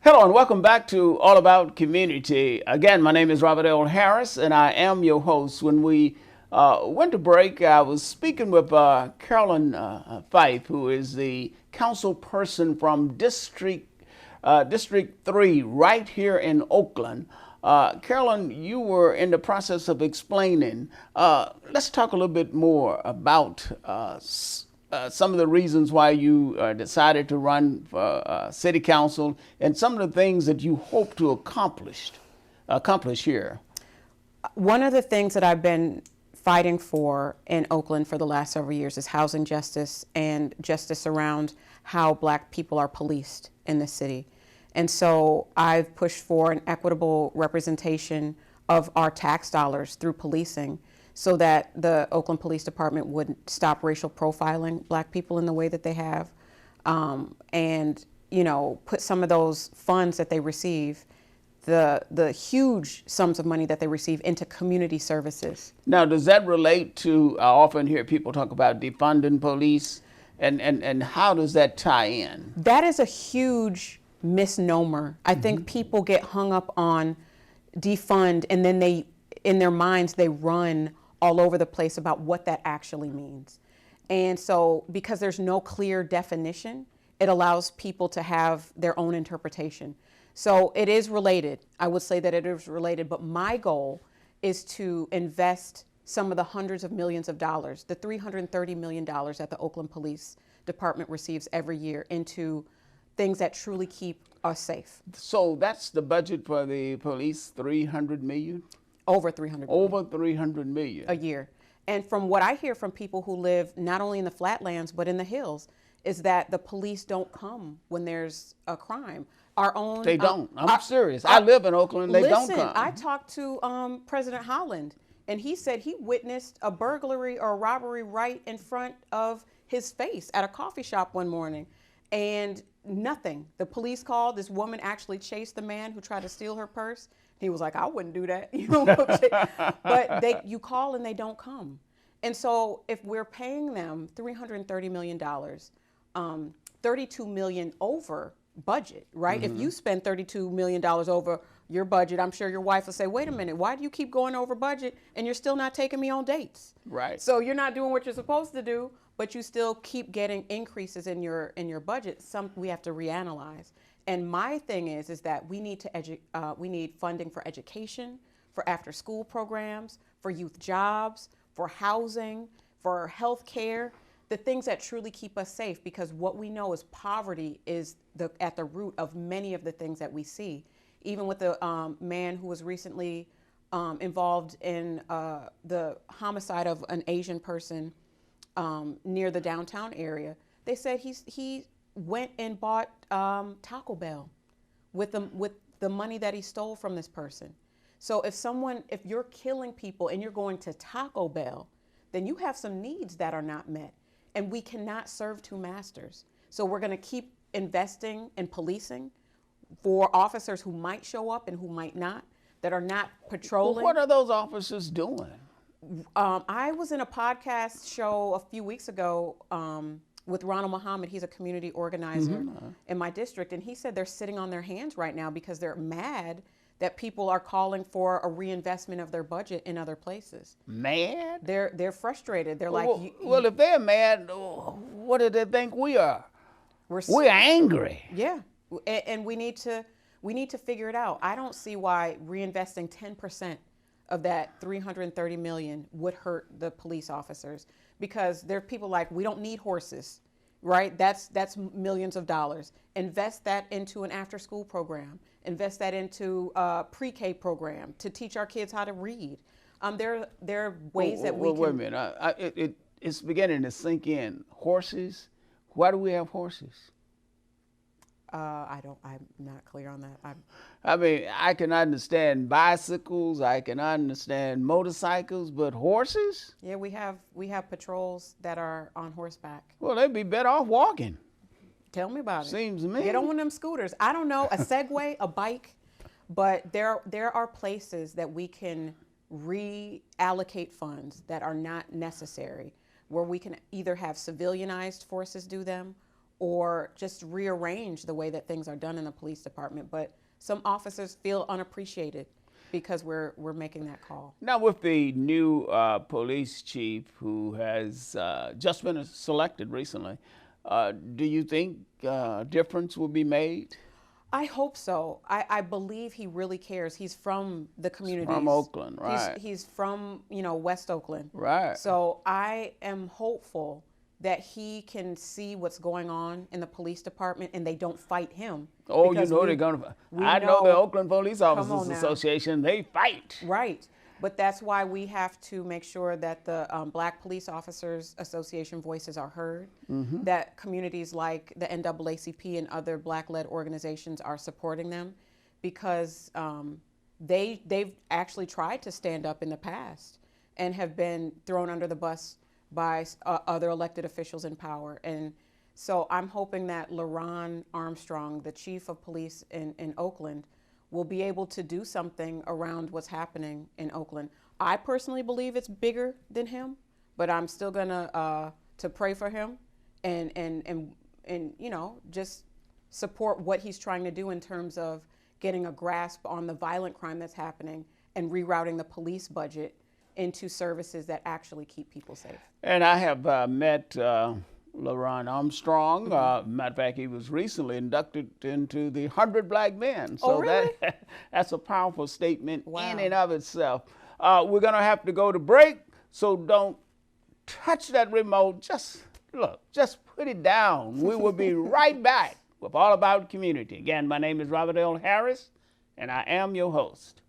Hello and welcome back to All About Community. Again, my name is Robert L. Harris and I am your host. When we went to break, I was speaking with Carolyn FIFE, who is the council person from District 3 right here in Oakland. Carolyn, you were in the process of explaining. Let's talk a little bit more about some of the reasons why you decided to run for city council and some of the things that you hope to accomplish here. One of the things that I've been fighting for in Oakland for the last several years is housing justice and justice around how Black people are policed in the city. And so I've pushed for an equitable representation of our tax dollars through policing, so that the Oakland Police Department would stop racial profiling Black people in the way that they have, and put some of those funds that they receive, the huge sums of money that they receive, into community services. Now, does that relate to, I often hear people talk about defunding police, and how does that tie in? That is a huge misnomer. I think people get hung up on defund, and then in their minds, they run all over the place about what that actually means. And so because there's no clear definition, it allows people to have their own interpretation. So it is related. I would say that it is related, but my goal is to invest some of the hundreds of millions of dollars, the $330 million that the Oakland Police Department receives every year, into things that truly keep us safe. So that's the budget for the police, $300 million? Over 300 million. Over 300 million a year. And from what I hear from people who live not only in the flatlands but in the hills, is that the police don't come when there's a crime. They don't. I'm serious. I live in Oakland. They don't come. I talked to President Holland, and he said he witnessed a burglary or a robbery right in front of his face at a coffee shop one morning, and nothing. The police called. This woman actually chased the man who tried to steal her purse. He was like, I wouldn't do that. But you call and they don't come. And so if we're paying them $330 million, $32 million over budget, right? If you spend $32 million over your budget, I'm sure your wife will say, wait a minute, why do you keep going over budget and you're still not taking me on dates? Right. So you're not doing what you're supposed to do, but you still keep getting increases in your budget. Some we have to reanalyze. And my thing is that we need we need funding for education, for after-school programs, for youth jobs, for housing, for health care, the things that truly keep us safe, because what we know is poverty is at the root of many of the things that we see. Even with the man who was recently involved in the homicide of an Asian person near the downtown area, they said he went and bought Taco Bell with the money that he stole from this person. So if you're killing people and you're going to Taco Bell, then you have some needs that are not met, and we cannot serve two masters. So we're going to keep investing in policing for officers who might show up and who might not, that are not patrolling. Well, what are those officers doing? I was in a podcast show a few weeks ago with Ronald Muhammad. He's a community organizer in my district, and he said they're sitting on their hands right now because they're mad that people are calling for a reinvestment of their budget in other places. Mad? They're frustrated. They're well, if they're mad, what do they think we are? We're angry. Yeah, and we need to figure it out. I don't see why reinvesting 10% of that $330 million would hurt the police officers, because there are people like, we don't need horses, right? That's millions of dollars. Invest that into an after-school program. Invest that into a pre-K program to teach our kids how to read. There are ways that we can. Wait a minute. It's beginning to sink in. Horses? Why do we have horses? I'm not clear on that. I mean, I can understand bicycles, I can understand motorcycles, but horses? Yeah, we have patrols that are on horseback. Well, they'd be better off walking. Tell me about it. Seems to me. Get on one of them scooters. I don't know, a Segway, a bike, but there are places that we can reallocate funds that are not necessary, where we can either have civilianized forces do them, or just rearrange the way that things are done in the police department. But some officers feel unappreciated because we're making that call. Now, with the new police chief who has just been selected recently, do you think a difference will be made? I hope so. I believe he really cares. He's from the community. From Oakland, right? He's from West Oakland, Right. So I am hopeful that he can see what's going on in the police department and they don't fight him. Oh, you know they're gonna. I know the Oakland Police Officers Association. They fight. Right. But that's why we have to make sure that the Black Police Officers Association voices are heard, that communities like the NAACP and other Black-led organizations are supporting them, because they've actually tried to stand up in the past and have been thrown under the bus by other elected officials in power. And so I'm hoping that LaRon Armstrong, the chief of police in Oakland, will be able to do something around what's happening in Oakland. I personally believe it's bigger than him, but I'm still gonna to pray for him and just support what he's trying to do in terms of getting a grasp on the violent crime that's happening and rerouting the police budget into services that actually keep people safe. And I have met LaRon Armstrong. Matter of fact, he was recently inducted into the 100 Black Men. So really? That's a powerful statement in Wow. and of itself. We're going to have to go to break, so don't touch that remote. Just put it down. We will be right back with All About Community. Again, my name is Robert L. Harris, and I am your host.